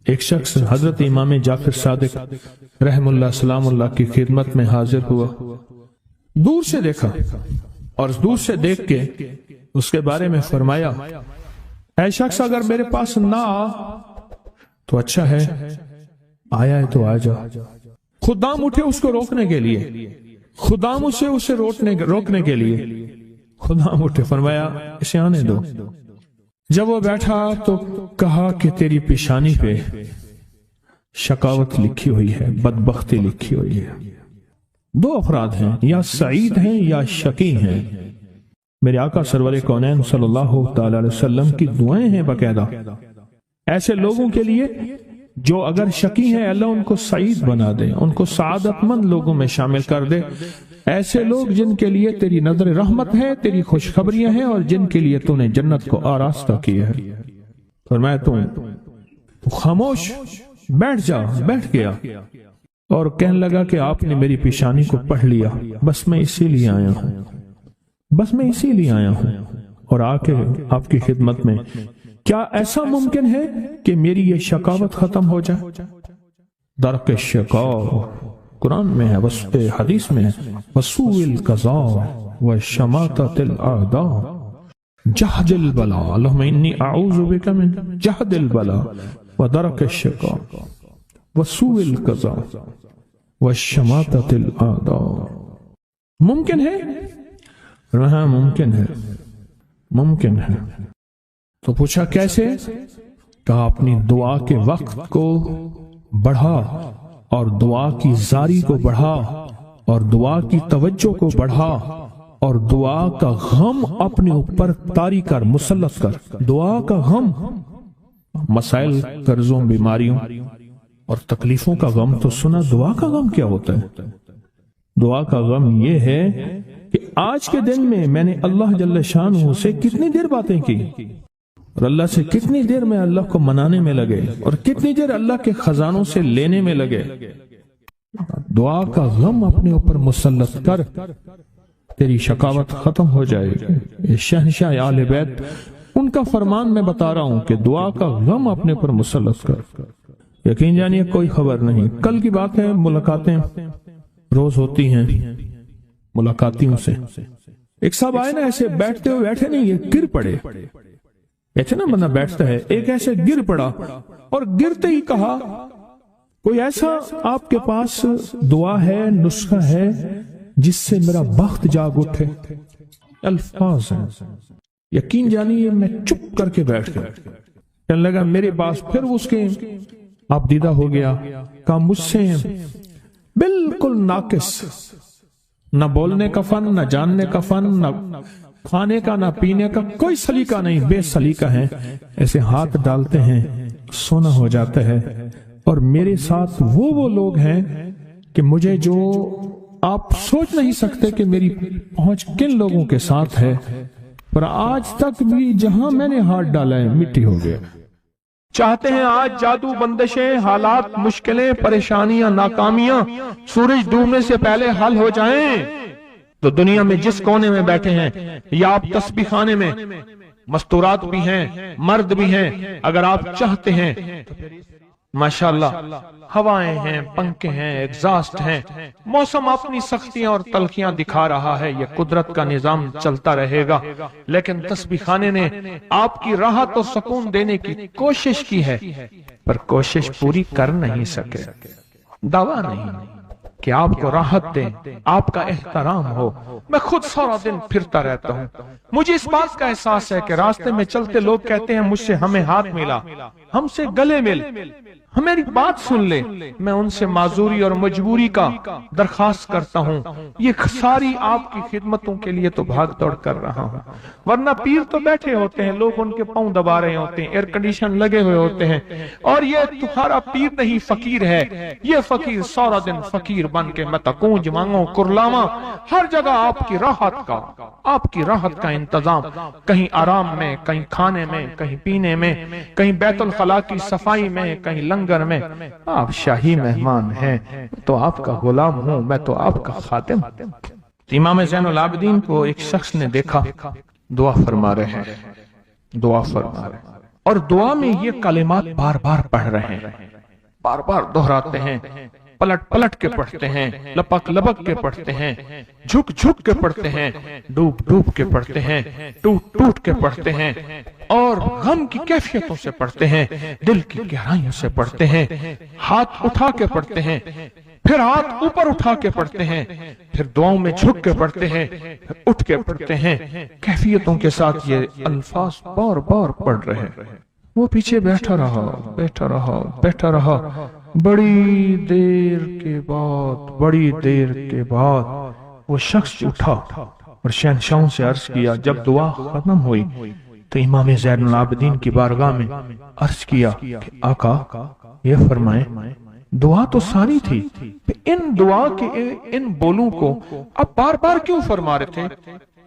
ایک شخص حضرت امام جعفر صادق رحم اللہ سلام اللہ کی خدمت میں حاضر ہوا، دور سے دیکھا اور دور سے دیکھ کے اس کے بارے میں فرمایا، اے شخص اگر میرے پاس نہ آ تو اچھا ہے، آیا ہے تو آ جا۔ خدام اٹھے اس کو روکنے کے لیے، خدام اسے روکنے کے لیے خدام اٹھے، فرمایا اسے آنے دو۔ جب وہ بیٹھا تو کہا کہ تیری پیشانی پہ شقاوت لکھی ہوئی ہے، بدبختی لکھی ہوئی ہے۔ دو افراد ہیں، یا سعید ہیں یا شقی ہیں۔ میرے آقا سرور کونین صلی اللہ تعالی علیہ وسلم کی دعائیں ہیں باقاعدہ ایسے لوگوں کے لیے جو اگر شقی ہیں، اللہ ان کو سعید بنا دے، ان کو سعادت مند لوگوں میں شامل کر دے۔ ایسے لوگ جن کے لیے تیری نظر رحمت ہے، تیری خوشخبریاں ہیں، اور جن کے لیے تو نے جنت کو آراستہ کیا ہے۔ فرمایا تو خاموش بیٹھ جا، بیٹھ گیا اور کہنے لگا کہ آپ نے میری پیشانی کو پڑھ لیا، بس میں اسی لیے آیا ہوں، بس میں اسی لیے آیا ہوں اور آ کے آپ کی خدمت میں۔ کیا ایسا ممکن ہے کہ میری یہ شقاوت ختم ہو جائے؟ درک شقاء قرآن میں ہے، حدیث میں ہے، وسوء القضاء وشماتۃ الاعداء جہد البلاء، اللہم انی اعوذ بک من جہد البلاء ودرک الشقاء وسوء القضاء وشماتۃ الاعداء۔ ممکن ہے؟ ہاں ممکن ہے، ممکن ہے۔ تو پوچھا کیسے؟ کہا اپنی دعا کے وقت کو بڑھا اور دعا کی زاری کو بڑھا اور دعا کی توجہ کو بڑھا اور دعا کا غم اپنے اوپر طاری کر، مسلط کر۔ دعا کا غم، مسائل، قرضوں، بیماریوں اور تکلیفوں کا غم تو سنا، دعا کا غم کیا ہوتا ہے؟ دعا کا غم یہ ہے کہ آج کے دن میں نے اللہ جل شانہ سے کتنی دیر باتیں کی اور اللہ سے کتنی دیر میں اللہ کو منانے میں لگے اور کتنی دیر اللہ کے خزانوں سے لینے میں لگے۔ دعا کا غم اپنے اوپر مسلط کر، تیری شقاوت ختم ہو جائے گی۔ شہنشاہ آل بیت ان کا فرمان میں بتا رہا ہوں کہ دعا کا غم اپنے اوپر مسلط کر۔ یقین جانیے کوئی خبر نہیں، کل کی بات ہے، ملاقاتیں روز ہوتی ہیں ملاقاتیوں سے۔ ایک صاحب آئے نا، ایسے بیٹھتے ہوئے بیٹھے نہیں، یہ گر پڑے، ایسے نا بندہ بیٹھتا ہے، ایک ایسے گر پڑا اور گرتے ہی کہا کوئی ایسا آپ کے پاس دعا ہے، نسخہ ہے جس سے میرا بخت جاگ اٹھے؟ الفاظ ہیں، یقین جانیے میں چپ کر کے بیٹھ گیا۔ کہنے لگا میرے پاس، پھر اس کے آپ دیدہ ہو گیا، کہا مجھ سے بالکل ناقص، نہ بولنے کا فن، نہ جاننے کا فن، نہ کھانے کا نہ پینے کا کوئی سلیقہ نہیں، بے سلیقہ ہیں، ایسے ہاتھ ڈالتے ہیں سونا ہو جاتا ہے۔ اور میرے ساتھ وہ لوگ ہیں کہ مجھے جو آپ سوچ نہیں سکتے کہ میری پہنچ کن لوگوں کے ساتھ ہے، پر آج تک بھی جہاں میں نے ہاتھ ڈالا ہے مٹی ہو گیا۔ چاہتے ہیں آج جادو، بندشیں، حالات، مشکلیں، پریشانیاں، ناکامیاں سورج ڈوبنے سے پہلے حل ہو جائیں تو دنیا میں جس کونے میں بیٹھے ہیں، یا آپ تسبیح خانے میں، مستورات بھی ہیں، مرد بھی ہیں، اگر آپ چاہتے ہیں ماشاءاللہ، ہوائیں ہیں، پنکھے ہیں، ایگزاسٹ ہیں، موسم اپنی سختیاں اور تلخیاں دکھا رہا ہے، یہ قدرت کا نظام چلتا رہے گا، لیکن تسبیح خانے نے آپ کی راحت اور سکون دینے کی کوشش کی ہے، پر کوشش پوری کر نہیں سکے۔ دعویٰ نہیں کہ آپ کو راحت دیں، آپ کا احترام ہو۔ میں خود سارا دن پھرتا رہتا ہوں، مجھے اس بات کا احساس ہے کہ راستے میں چلتے لوگ کہتے ہیں مجھ سے ہمیں ہاتھ ملا، ہم سے گلے مل، ہمیری بات سن لے۔ میں ان سے معذوری اور مجبوری کا درخواست کرتا ہوں، یہ ساری آپ کی خدمتوں کے لیے تو بھاگ دوڑ کر رہا ہوں، ورنہ پیر تو بیٹھے ہوتے ہیں، لوگ ان کے پاؤں دبا رہے ہوتے ہیں، ایئر کنڈیشن لگے ہوئے ہوتے ہیں، اور یہ تمہارا پیر نہیں فقیر ہے، یہ فقیر سارا دن فقیر بن کے متکونج مانگو کرلاواں، ہر جگہ آپ کی راحت کا انتظام، کہیں آرام میں، کہیں کھانے میں، کہیں پینے میں، کہیں بیت الخلاء کی صفائی میں، کہیں لنگر میں۔ آپ شاہی مہمان ہیں تو آپ کا غلام ہوں، میں تو آپ کا خادم۔ امام زین العابدین کو ایک شخص نے دیکھا، دعا فرما رہے ہیں، دعا فرما رہے ہیں۔ اور دعا میں یہ کلمات بار بار پڑھ رہے ہیں، بار بار دہراتے ہیں، پلٹ پلٹ کے پڑھتے ہیں، لپک لپک کے پڑھتے ہیں، جھک جھک کے پڑھتے ہیں، ڈوب ڈوب کے پڑھتے ہیں، ٹوٹ ٹوٹ کے پڑھتے ہیں، اور غم کی کیفیتوں سے پڑھتے ہیں، دل کی گہرائیوں سے پڑھتے ہیں، ہاتھ اٹھا کے پڑھتے ہیں، پھر ہاتھ اوپر اٹھا کے پڑھتے ہیں، پھر دعاؤں میں جھک کے پڑھتے ہیں، پھر اٹھ کے پڑھتے ہیں، کیفیتوں کے ساتھ یہ الفاظ بار بار پڑھ رہے ہیں۔ وہ پیچھے بیٹھا رہا بیٹھا رہا بیٹھا رہا، بڑی دیر کے بعد وہ شخص اٹھا اور شہنشاہوں سے عرض کیا۔ جب دعا ختم ہوئی تو امام زین العابدین کی بارگاہ میں عرض کیا کہ آقا یہ فرمائیں، دعا تو ساری تھی، ان دعا کے ان بولوں کو اب بار بار کیوں فرما رہے تھے؟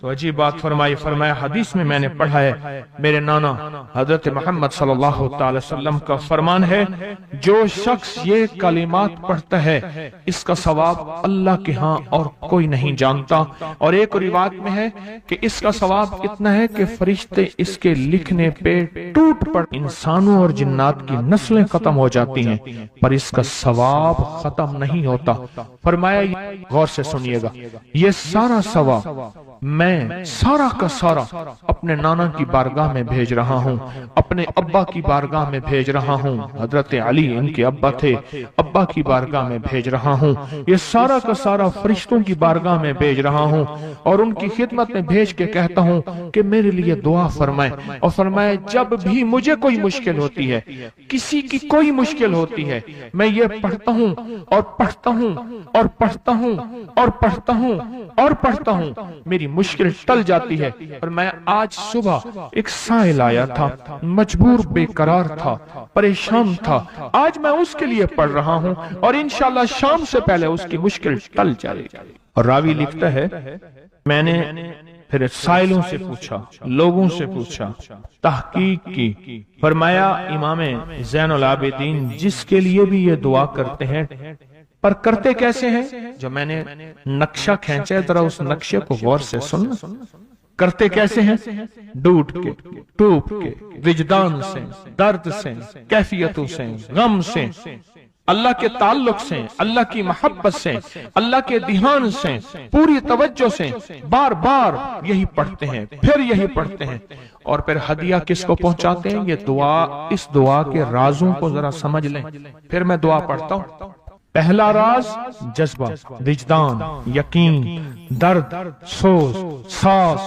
تو عجیب بات فرمائی، فرمایا حدیث میں میں نے پڑھا ہے، میرے نانا حضرت محمد صلی اللہ تعالی وسلم کا فرمان ہے، جو شخص یہ کلمات پڑھتا ہے اس کا ثواب اللہ کے ہاں اور کوئی نہیں جانتا۔ اور ایک روایت میں ہے کہ اس کا ثواب اتنا ہے کہ فرشتے اس کے لکھنے پہ ٹوٹ پڑ، انسانوں اور جنات کی نسلیں ختم ہو جاتی ہیں پر اس کا ثواب ختم نہیں ہوتا۔ فرمایا غور سے سنیے گا، یہ سارا ثواب میں سارا کا سارا اپنے نانا کی بارگاہ میں بھیج رہا ہوں، اپنے ابا کی بارگاہ میں بھیج رہا ہوں، حضرت علی ان کے ابا تھے، ابا کی بارگاہ میں بھیج رہا ہوں، یہ سارا کا سارا فرشتوں کی بارگاہ میں بھیج رہا ہوں، اور ان کی خدمت میں بھیج کے کہتا ہوں کہ میرے لیے دعا فرمائیں۔ اور فرمائے جب بھی مجھے کوئی مشکل ہوتی ہے، کسی کی کوئی مشکل ہوتی ہے، میں یہ پڑھتا ہوں اور پڑھتا ہوں اور پڑھتا ہوں اور پڑھتا ہوں اور پڑھتا ہوں، میری مشکل ٹل جاتی ہے۔ اور میں آج صبح ایک سائل آیا تھا، مجبور بے قرار تھا، پریشان تھا، آج میں اس کے لیے پڑھ رہا ہوں اور انشاءاللہ شام سے پہلے اس کی مشکل ٹل جائے گی۔ اور راوی لکھتا ہے میں نے پھر سائلوں سے پوچھا، لوگوں سے پوچھا، تحقیق کی، فرمایا امام زین العابدین جس کے لیے بھی یہ دعا کرتے ہیں، پر کرتے کیسے ہیں؟ جو میں نے نقشہ کھینچا ہے ذرا اس نقشے کو غور سے سننا۔ کرتے کیسے ہیں؟ ڈوٹ کے، ٹوپ کے، وجدان سے، درد سے، کیفیتوں سے، غم سے، اللہ کے تعلق سے، اللہ کی محبت سے، اللہ کے دھیان سے، پوری توجہ سے بار بار یہی پڑھتے ہیں، پھر یہی پڑھتے ہیں، اور پھر ہدیہ کس کو پہنچاتے ہیں؟ یہ دعا، اس دعا کے رازوں کو ذرا سمجھ لیں۔ پھر میں دعا پڑھتا ہوں۔ پہلا راز جذبہ، وجدان، یقین، درد، سوز، ساز،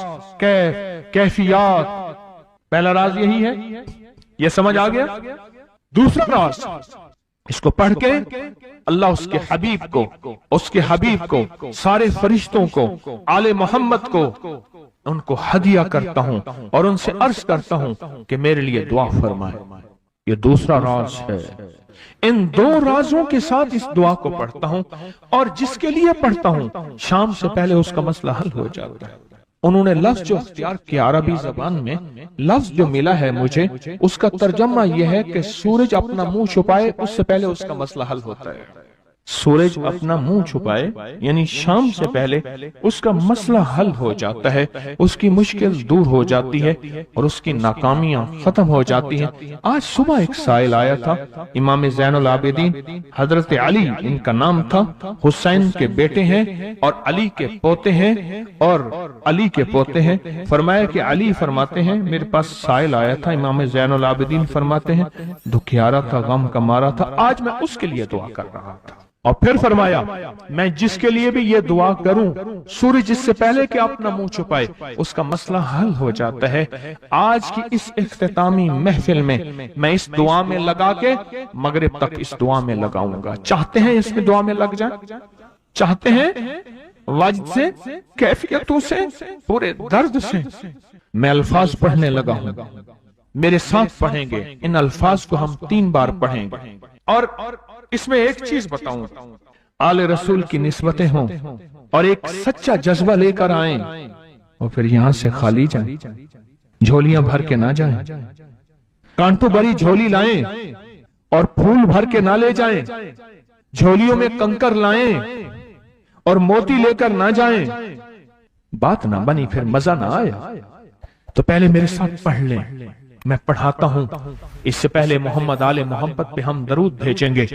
کیفیات، پہلا راز یہی ہے، یہ سمجھ آ گیا؟ دوسرا راز، اس کو پڑھ کے اللہ اس کے حبیب کو، سارے فرشتوں کو، آل محمد کو، ان کو ہدیہ کرتا ہوں اور ان سے عرض کرتا ہوں کہ میرے لیے دعا فرمائے۔ یہ دوسرا راز ہے۔ ان دو رازوں کے ساتھ اس دعا کو پڑھتا ہوں، اور جس کے لیے پڑھتا ہوں شام سے پہلے اس کا مسئلہ حل ہو جاتا ہے۔ انہوں نے لفظ جو اختیار کیا عربی زبان میں، لفظ جو ملا ہے مجھے، اس کا ترجمہ یہ ہے کہ سورج اپنا منہ چھپائے اس سے پہلے اس کا مسئلہ حل ہوتا ہے۔ سورج اپنا منہ چھپائے یعنی شام سے پہلے اس کا مسئلہ حل ہو جاتا ہے، اس کی مشکل دور ہو جاتی ہے اور اس کی ناکامیاں ختم ہو جاتی ہیں۔ آج صبح ایک سائل آیا تھا، امام زین العابدین حضرت علی ان کا نام تھا، حسین کے بیٹے ہیں اور علی کے پوتے ہیں، فرمایا کہ علی فرماتے ہیں میرے پاس سائل آیا تھا، امام زین العابدین فرماتے ہیں دکھیارا تھا، غم کا مارا تھا، آج میں اس کے لیے دعا کر رہا تھا۔ اور پھر فرمایا میں جس کے لیے بھی یہ دعا کروں، سورج جس سے پہلے کہ اپنا منہ چھپائے اس کا مسئلہ حل ہو جاتا ہے۔ آج کی اس اختتامی محفل میں میں اس دعا میں لگا کے مغرب تک اس دعا میں لگاؤں گا۔ چاہتے ہیں اس میں دعا میں لگ جائیں؟ چاہتے ہیں وجد سے، کیفیتوں سے، پورے درد سے؟ میں الفاظ پڑھنے لگا ہوں، میرے ساتھ پڑھیں گے، ان الفاظ کو ہم 3 بار پڑھیں گے۔ اور اس میں ایک چیز بتاؤں، آل رسول کی نسبتیں ہوں اور ایک سچا جذبہ لے کر آئیں، اور پھر یہاں سے خالی جائیں، جھولیاں بھر کے نہ جائیں، کانٹوں بھری جھولی لائیں اور پھول بھر کے نہ لے جائیں، جھولیوں میں کنکر لائیں اور موتی لے کر نہ جائیں، بات نہ بنی پھر مزہ نہ آیا۔ تو پہلے میرے ساتھ پڑھ لیں، میں پڑھاتا ہوں، اس سے پہلے محمد آل محمد پہ ہم درود بھیجیں گے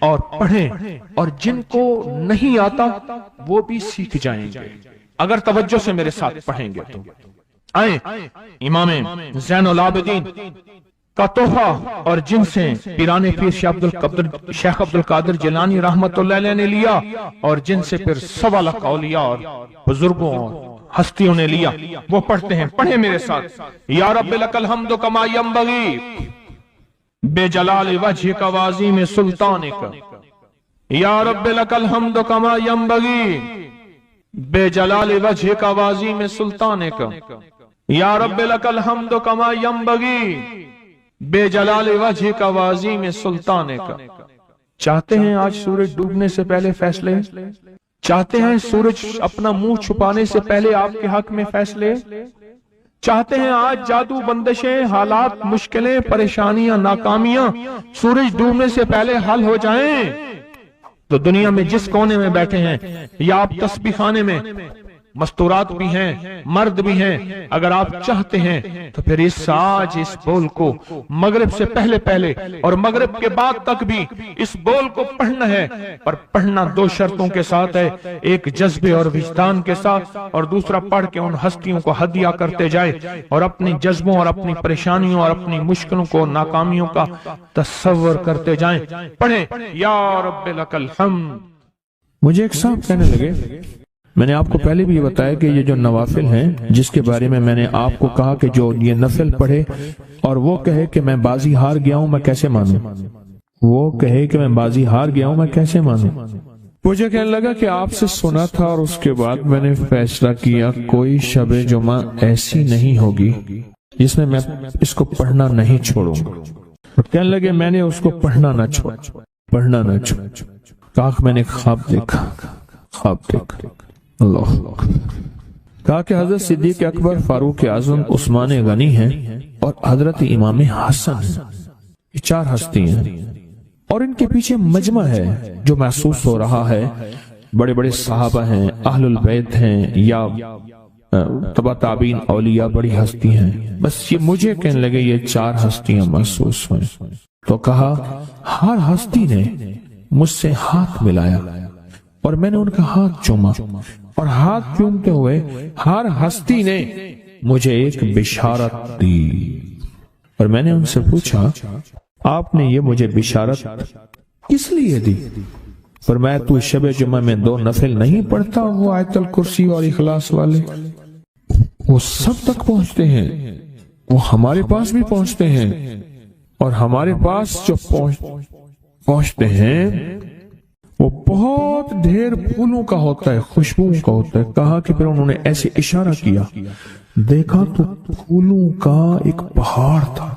اور پڑھیں، اور جن کو نہیں آتا وہ بھی سیکھ جائیں گے اگر توجہ سے میرے ساتھ پڑھیں گے تو۔ آئیں امام زین العابدین کا تحفہ اور جن سے پیران پیر شیخ عبد القادر جیلانی رحمت اللہ علیہ نے لیا، اور جن سے پھر 1.25 لاکھ اولیاء اور بزرگوں اور ہستیوں نے لیا، وہ پڑھتے ہیں۔ پڑھیں میرے ساتھ۔ یا رب لک الحمد کما ینبغی بے جلال وجہک وعظیم سلطانک، یا رب لک الحمد کما ینبغی بے جلال وجہک وعظیم سلطانک، یا رب لک الحمد کما ینبغی بے جلال وجہک وعظیم سلطانک۔ چاہتے ہیں آج سورج ڈوبنے سے پہلے فیصلے؟ چاہتے ہیں سورج اپنا منہ چھپانے سے پہلے آپ کے حق میں فیصلے؟ چاہتے ہیں آج جادو، بندشیں، حالات، مشکلیں، پریشانیاں، ناکامیاں سورج ڈوبنے سے پہلے حل ہو جائیں؟ تو دنیا میں جس کونے میں بیٹھے ہیں، یا آپ تسبیح خانے میں، مستورات بھی ہیں، مرد بھی ہیں، اگر آپ چاہتے ہیں تو پھر آج اس بول کو مغرب سے پہلے اور مغرب کے بعد تک بھی اس بول کو پڑھنا ہے، پر پڑھنا 2 شرطوں کے ساتھ ہے، ایک جذبے اور وجدان کے ساتھ، اور دوسرا پڑھ کے ان ہستیوں کو ہدیہ کرتے جائے اور اپنی جذبوں اور اپنی پریشانیوں اور اپنی مشکلوں کو، ناکامیوں کا تصور کرتے جائیں۔ پڑھیں یا رب لک الحمد۔ مجھے ایک صاحب کہنے لگے، میں نے آپ کو پہلے بھی یہ بتایا کہ یہ جو نوافل ہیں جس کے بارے میں نے آپ کو کہا کہ جو یہ نفل پڑھے اور وہ کہے کہ میں بازی ہار گیا ہوں، میں کیسے مانوں؟ وہ کہے کہ میں بازی ہار گیا ہوں، میں کیسے مانوں؟ مجھے کہنے لگا کہ آپ سے سنا تھا اور اس کے بعد میں نے فیصلہ کیا کوئی شب جمعہ ایسی نہیں ہوگی جس میں اس کو پڑھنا نہیں چھوڑوں گا۔ کہنے لگے میں نے اس کو پڑھنا نہ چھوڑ۔ کہا میں نے خواب دیکھا۔ اللہ کہا کہ حضرت صدیق اکبر، فاروق اعظم، عثمان غنی ہیں اور حضرت امام حسن ہیں، یہ 4 ہستی ہیں، اور ان کے پیچھے مجمع ہے جو محسوس ہو رہا ہے، بڑے بڑے صحابہ ہیں، اہل البیت ہیں، یا تبع تابعین، اولیاء، بڑی ہستی ہیں۔ بس یہ مجھے کہنے لگے یہ 4 ہستیاں محسوس ہوئیں۔ تو کہا ہر ہستی نے مجھ سے ہاتھ ملایا اور میں نے ان کا ہاتھ چوما، اور ہاتھ چومتے ہوئے ہر ہستی نے مجھے ایک بشارت دی، اور میں نے ان سے پوچھا آپ نے یہ مجھے بشارت کس لیے دی؟ فرمایا تو شب جمعہ میں 2 نفل نہیں پڑھتا، وہ آیت الکرسی اور اخلاص والے، وہ سب تک پہنچتے ہیں، وہ ہمارے پاس بھی پہنچتے ہیں، اور ہمارے پاس جو پہنچتے ہیں وہ بہت ڈھیر پھولوں کا ہوتا ہے، خوشبوؤں کا ہوتا ہے۔ کہا کہ پھر انہوں نے ایسے اشارہ کیا، دیکھا تو پھولوں کا ایک پہاڑ تھا،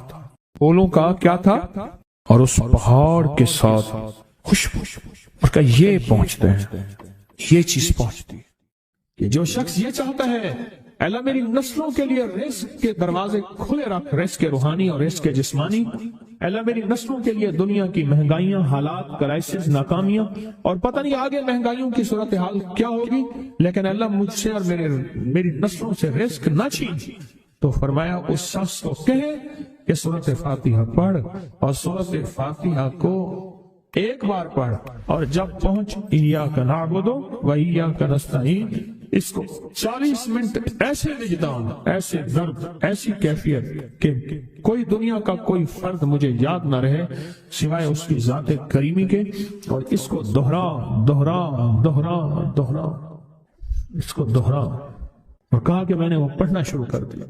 پھولوں کا کیا تھا، اور اس پہاڑ کے ساتھ خوشبو، اور کہا یہ پہنچتے ہیں، یہ چیز پہنچتی ہے کہ جو شخص یہ چاہتا ہے اللہ میری نسلوں کے لیے رزق کے دروازے کھلے رکھ، رزق روحانی اور رزق جسمانی، اللہ میری نسلوں کے لیے دنیا کی مہنگائیاں، حالات، کرائسس، ناکامیاں، اور پتہ نہیں آگے مہنگائیوں کی صورتحال کیا ہوگی، لیکن اللہ مجھ سے اور میری نسلوں سے رزق نہ چھین۔ تو فرمایا اس شخص کو کہے کہ سورۃ فاتحہ پڑھ، اور سورۃ فاتحہ کو ایک بار پڑھ، اور جب پہنچ ایاک نعبد و ایاک نستعین، اس کو 40 منٹ ایسے وجدان، ایسے درد، ایسی کیفیت کہ کوئی دنیا کا کوئی فرد مجھے یاد نہ رہے سوائے اس کی ذات کریمی کے، اور اس کو دہرا دہرا دہرا دہرا، اس کو دہرا۔ اور کہا کہ میں نے وہ پڑھنا شروع کر دیا،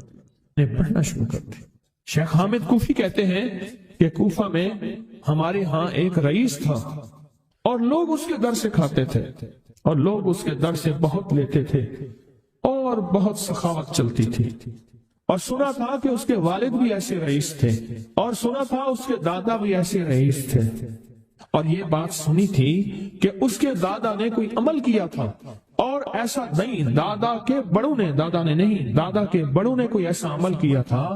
شیخ حامد کوفی کہتے ہیں کہ کوفہ میں ہمارے ہاں ایک رئیس تھا، اور لوگ اس کے در سے کھاتے تھے، اور لوگ اس کے در سے بہت لیتے تھے، اور بہت سخاوت چلتی تھی، اور سنا تھا کہ اس کے والد بھی ایسے رئیس تھے، اور سنا تھا اس کے دادا بھی ایسے رئیس تھے، اور یہ بات سنی تھی کہ اس کے دادا نے کوئی عمل کیا تھا، اور ایسا نہیں، دادا کے بڑوں نے کوئی ایسا عمل کیا تھا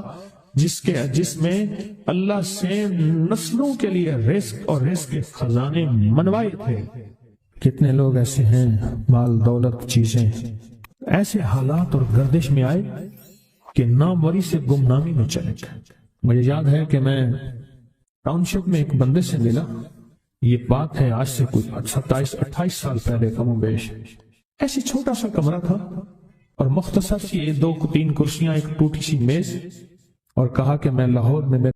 جس میں اللہ سے نسلوں کے لیے رزق اور رزق کے خزانے منوائے تھے۔ کتنے لوگ ایسے ہیں، مال دولت چیزیں، ایسے حالات اور گردش میں آئے کہ ناموری سے گمنامی میں چلے گئے، مجھے یاد ہے کہ میں ٹاؤن شپ میں ایک بندے سے ملا، یہ بات ہے آج سے کچھ 27-28 سال پہلے کم و بیش۔ ایسی چھوٹا سا کمرہ تھا اور مختصر سی 2-3 کرسیاں، ایک ٹوٹی سی میز، اور کہا کہ میں لاہور میں